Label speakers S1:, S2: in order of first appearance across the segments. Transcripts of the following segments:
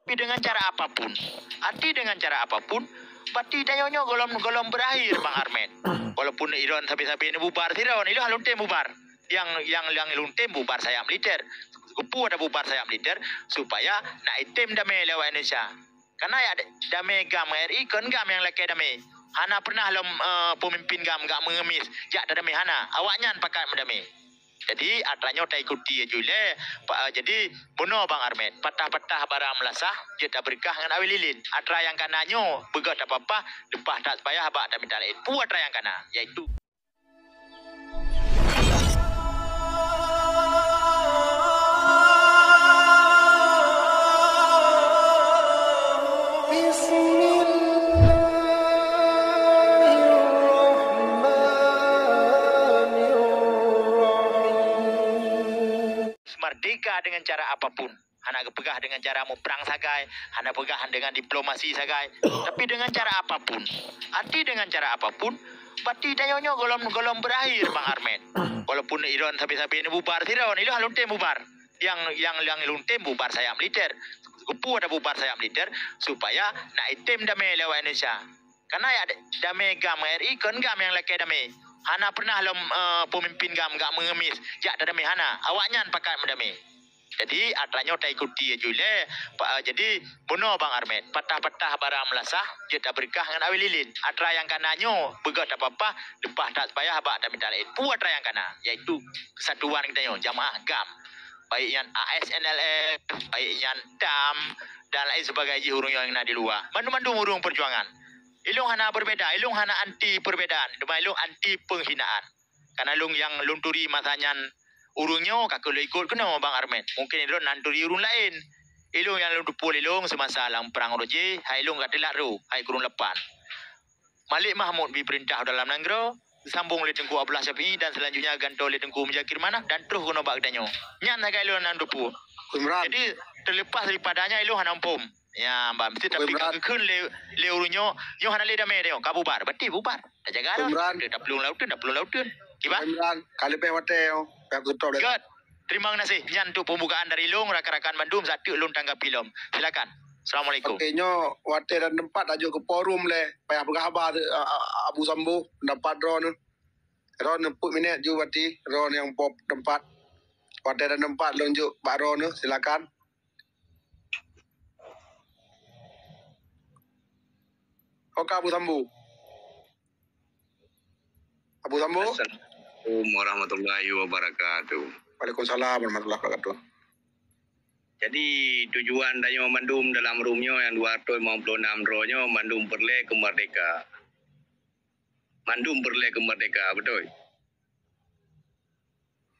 S1: Tapi dengan cara apapun. Arti dengan cara apapun, berarti dayonyo golom berakhir Bang Armen. Walaupun Iran sampai-sampai ini bubar Iran, itu halun tem bubar. Yang ilun tem bubar saya militer. Kupu ada bubar saya militer supaya nak item damai lewat Indonesia. Karena ya damai gam RI kan gam yang laki damai. Hana pernah pemimpin gam gak mengemis. Jak damai hana. Awaknya pakai mendamai. Jadi atranya tak ikuti jule. Jadi benar Bang Armen. Patah-patah barang melasah. Dia tak berkah dengan awil lilin. Atra yang kananyo begat apa-apa. Lepas tak supaya habak tak minta lain. Pu atra yang kanan. Yaitu. Merdeka dengan cara apapun. Hana pegah dengan cara memperang sagai, hana pegah dengan diplomasi sagai, tapi dengan cara apapun. Arti dengan cara apapun, berarti dayonyo golom berakhir Bang Armen. Walaupun Iran sampai-sampai ini bubar Iran, itu halun tem bubar. Yang ilun tem bubar saya militer. Kupu ada bubar saya militer supaya nak item damai lewat Indonesia. Karena ya damai gam RI kan gam yang laki damai. Hana pernah pemimpin gam gak mengemis. Jak damai hana. Awaknya pakai mendamai. Jadi atranya tak ikuti jule. Jadi benar Bang Armen. Patah-patah barang melasah. Dia tak berkah dengan awil lilin. Atra yang kananyo begat apa-apa. Lepas tak supaya habak tak minta lain. Pu atra yang kanan. Yaitu kesatuan kita jamaah gam. Baik yang ASNLF, baik yang DAM dan lain sebagainya hurung yang ada di luar. Mandu-mandu hurung perjuangan. Ilung hana berbeda, ilung hana anti perbedaan, ilung anti penghinaan. Karena ilung yang lunturi masanya urungnya kakak lo ikut kena Bang Armen. Mungkin ilung nanturi urung lain. Ilung yang luntupul ilung semasa lang perang roje, hai ilung kat laru, hai kurung lepan. Malik Mahmud diperintah dalam negara, sambung oleh Tengku Abdullah Syafi'i dan selanjutnya gantung oleh Tengku Mujakir Manaf dan terus guna bagdanya. Nyan sagai ilung nandupu. Jadi terlepas daripadanya ilung hana umpum. Ya, mbak mesti tapi kekun le urunyo yo hana le damai dia kabubar berarti bubar tak jaga dah tak perlu lautun kiba
S2: kali pe hotel pe tutup
S1: good terima kasih nyan tu pembukaan dari Long rakan-rakan Bandung satu ulun tanggapi lom silakan. Assalamualaikum.
S2: Nyo hotel dan tempat aja ke forum le payah berkhabar Abu Sambu dapat drone put minit ju berarti drone yang pop tempat hotel dan tempat lonjuk Pak Ron silakan. Oke Abu Sambu. Abu Sambu.
S3: Assalamualaikum warahmatullahi wabarakatuh.
S2: Waalaikumsalam warahmatullahi wabarakatuh.
S3: Jadi tujuan dari Mandum dalam roomnya yang 256 rohnya Mandum berle ke merdeka. Mandum berle ke merdeka, betul?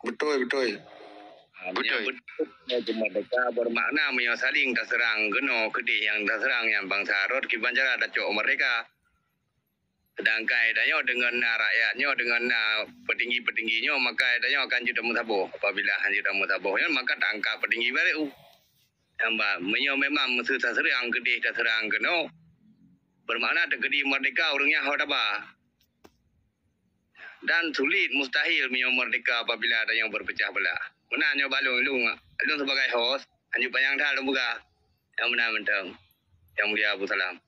S2: Betul.
S3: Betul. Ke merdeka bermakna saling tak serang geno kedih yang tak serang yang bangsa rot kibanjara ada cok mereka. Sedangkan adanya dengan rakyatnya dengan petinggi-petingginya maka adanya akan juda mutaboh. Apabila juda mutabohnya maka tangkap petinggi baru. Yang memang mesti tak serang kedih tak serang geno. Bermakna kedih merdeka orangnya hodaba. Dan sulit mustahil merdeka apabila ada yang berpecah belah. Menanya balung ilung sebagai host anjuk panjang dah buka yang benar mentang yang mulia Abu Salam.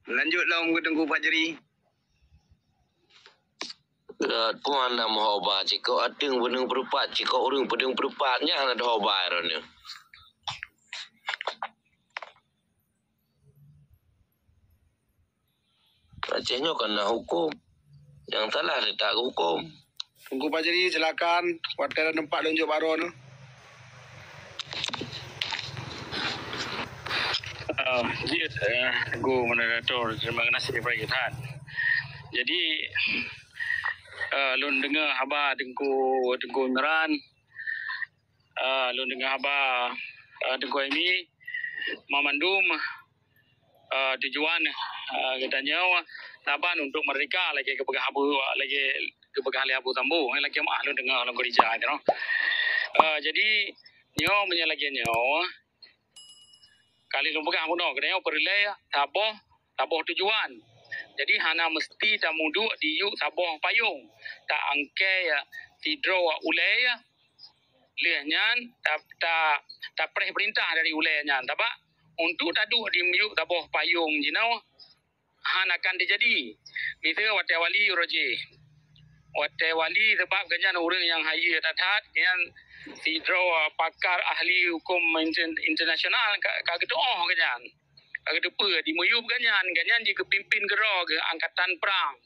S3: Lanjutlah ke Tengku Fajri.
S4: Tuan nak hoba jika ada benung berupat jika orang benung berupatnya ada hoba eranya. Acehnya kena hukum. Yang salah dia tak hukum.
S2: Tengku Fajri silakan. Hotel tempat lonjuk baru tu.
S5: Tengku moderator, terima kasih kepada kita. Jadi lun dengar khabar Tengku Imran. Lun dengar khabar Tengku Amy Mamandum tujuan katanya taban untuk mereka lagi kepegah Abu Sambu lagi mah lu dengar orang gereja itu jadi nyo menyalagi nyo kali lu pegah pun kena perle taboh tujuan Jadi hana mesti tak muduk di yuk saboh payung. Tak angkai tidro ulai lianyan tak perih perintah dari ulainya. Tapi untuk taduk di yuk saboh payung jinau han akan terjadi. Misal watai wali roji. Watai wali sebab kenyan orang yang haya tatat yang tidro pakar ahli hukum internasional kagedoh kenyan. Kagedepa di muyub ganyan jika pimpin gerok ke angkatan perang,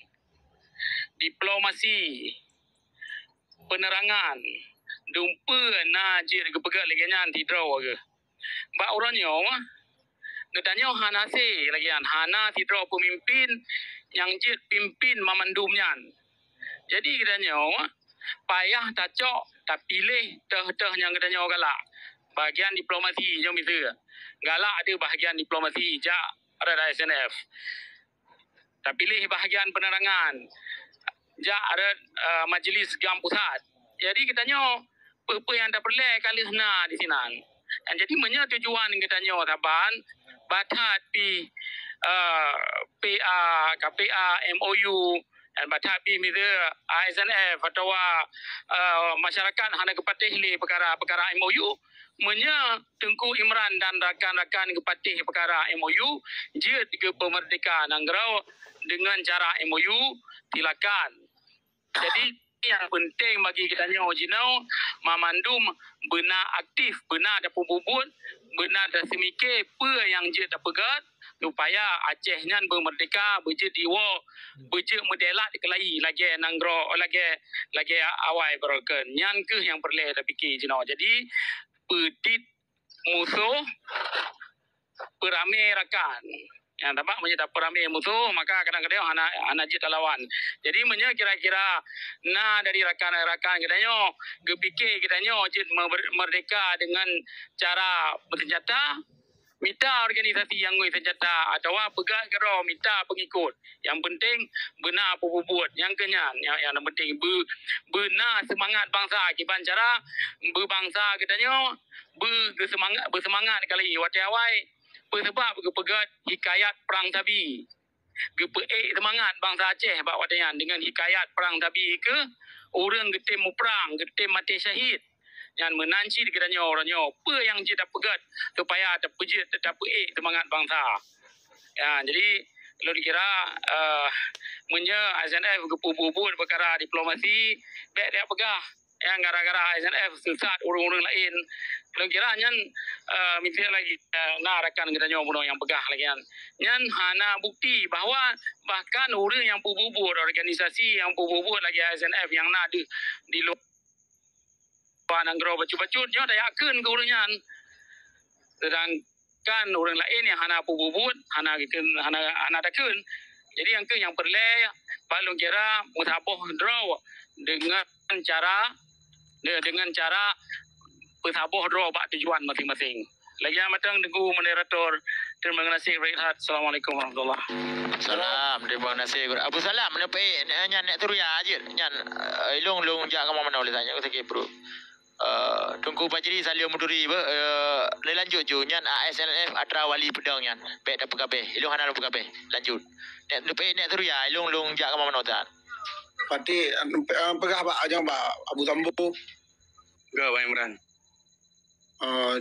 S5: diplomasi, penerangan, dumpa najir ke pegat lagi ganyan tidro ke. Ba orangnya Ngetanya hana se lagi hana tidro pemimpin yang jid pimpin mamandumnya. Jadi katanya payah tak cok tak pilih teh yang katanya galak. Bahagian diplomasi yang bisa. Galak ada bahagian diplomasi jak ada SNF. Tak pilih bahagian penerangan. Jak ada majlis gam pusat. Jadi katanya apa yang tak perlu kali sana di sini. Dan jadi menya tujuan katanya taban batat di PA, KPA, MOU dan batat di mida SNF atau masyarakat hana kepatih li perkara MOU menya Tengku Imran dan rakan-rakan kepatih perkara MOU jid ke pemerdeka Nangrau dengan cara MOU tilakan. Jadi yang penting bagi kita ni original mamandum benar aktif, benar ada pembubut, benar ada semikir apa yang je tak pegat supaya Aceh nyan bermerdeka, beje diwa, beje modelat kelai lagi Nanggro lagi awal berokan. Nyan ke yang perlu kita fikir jino. Jadi petit musuh peramai rakan. Yang dapat menjadi peramai musuh maka kadang-kadang anak jita lawan. Jadi menya kira-kira dari rakan-rakan kita nyo kepikir kita nyo jit merdeka dengan cara bersenjata, minta organisasi yang senjata atau pegang kero minta pengikut. Yang penting benar apa buat. Yang kenyan yang penting benar semangat bangsa kiban cara berbangsa kita nyo bersemangat kali watawai sebab kepegat hikayat perang tabi. Kepeik semangat bangsa Aceh bak watayan dengan hikayat perang tabi ke orang getim perang, getim mati syahid. Yang menanci dikiranya orangnya apa yang dia tak pegat supaya tak pejit tak peik semangat bangsa. Ya, jadi kalau dikira menya SNF kepubut perkara diplomasi baik dia pegah yang gara-gara SNF sesat orang-orang lain. Kalau kira nyan misalnya lagi rakan kita nyoba yang pegah lagi nyan hana bukti bahawa bahkan orang yang pububut organisasi yang pububut lagi SNF yang nak di luar Nanggro bacut-bacut nyo dah yakin ke orang nyan. Sedangkan orang lain yang hana pububut hana takun. Jadi yang perlu balung kira mutaboh draw dengan cara bersabar draw bak tujuan masing-masing. Lagi matang tengku moderator. Terima kasih Rehat. Assalamualaikum warahmatullahi.
S1: Salam, terima kasih. Abu Salam, napai nyan nak turu ya aje. Nyan long jak kamu mana boleh tanya ke bro. Tunggu Fajri Salio Muduri le lanjut ju nyan ASNF Atra Wali Pedang nyan. Pek dah pegabe. Ilung hana pegabe. Lanjut. Nek napai nak turu ya long jak kamu mana tak.
S2: Pati pegah bak ajang bak Abu Sambu.
S3: Ke Pak Imran.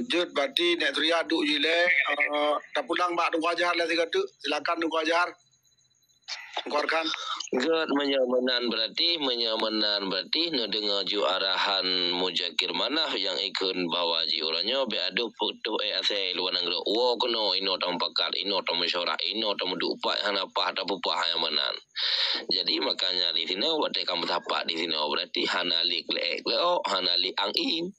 S2: Jut berarti nek Suria duk je le tak pulang bak Tunggu Ajar le tu. Silakan Tunggu Ajar. Keluarkan.
S4: Gad menyamanan berarti no dengar ju arahan Mujakir Manaf yang ikun bawa ji orangnya be adu foto asal luar negeri. Wo kono ino tampakat ino tamusyawarah ino tamudupak hana pah tak pupah yang manan. Jadi makanya di sini wate kamu tapak di sini berarti hana lik lek leo hana lik angin.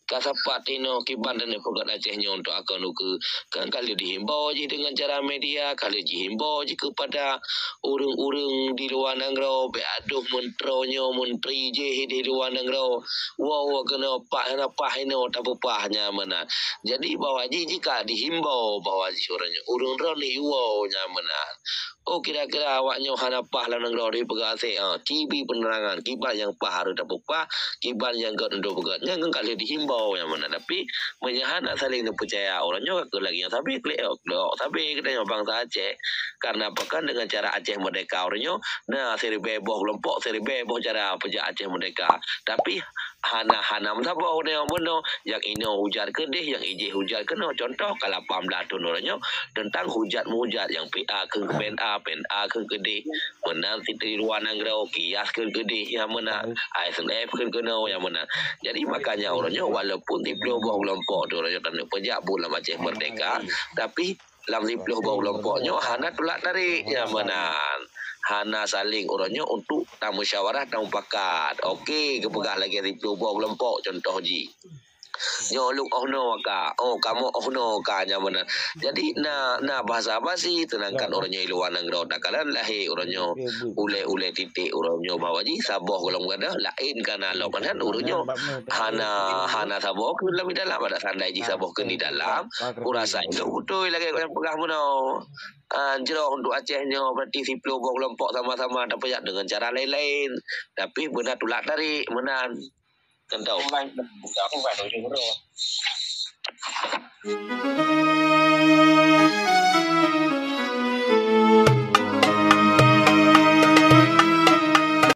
S4: Kasapat ino kiban dan pegat Acehnya untuk akan nuke kan kali dihimbau je dengan cara media kali dihimbau je kepada orang-orang di luar negeri be aduh menteri je di luar negeri wow kena pah ino tak pupahnya mana. Jadi bawa je jika dihimbau bawa je orang rani wow nya mana. Oh kira-kira awaknya hana pah lang negeri pegat TV penerangan kiban yang pah harus tak pupah kiban yang gak untuk pegatnya kan kali dihimbau Contoh yang mana tapi menyahan saling percaya orangnya ke lagi yang tapi tapi kita bangsa Aceh karena apakah dengan cara Aceh merdeka orangnya nah seri beboh kelompok seri beboh cara pejak Aceh merdeka tapi hana sabah orang yang benar yang ini hujan kedih yang ije hujan kena contoh kalau 18 tahun orangnya tentang hujat yang PA ke PNA ke kedih menang di luar negara kias ke kedih yang mana ISNF ke kena yang mana jadi makanya orangnya walaupun di bawah kelompok orangnya tak pejak bulan Aceh merdeka tapi dalam di bawah kelompoknya hana tolak tarik yang mana hana saling orangnya untuk tamu musyawarah tamu pakat okey kepegang lagi di bawah kelompok contoh ji nyoluk kamu ka yang mana jadi na bahasa apa sih tenangkan orangnya luar negara takalan lahir orangnya ule titik orangnya bawa ji saboh kalau ada lain karena lo kan orangnya hana saboh ke dalam ada sandai ji saboh ke di dalam kurasa itu betul lagi yang pegang mono Anjir untuk Acehnya berarti si kelompok sama-sama dapat dengan cara lain-lain tapi benar tulak tarik menan kan tahu.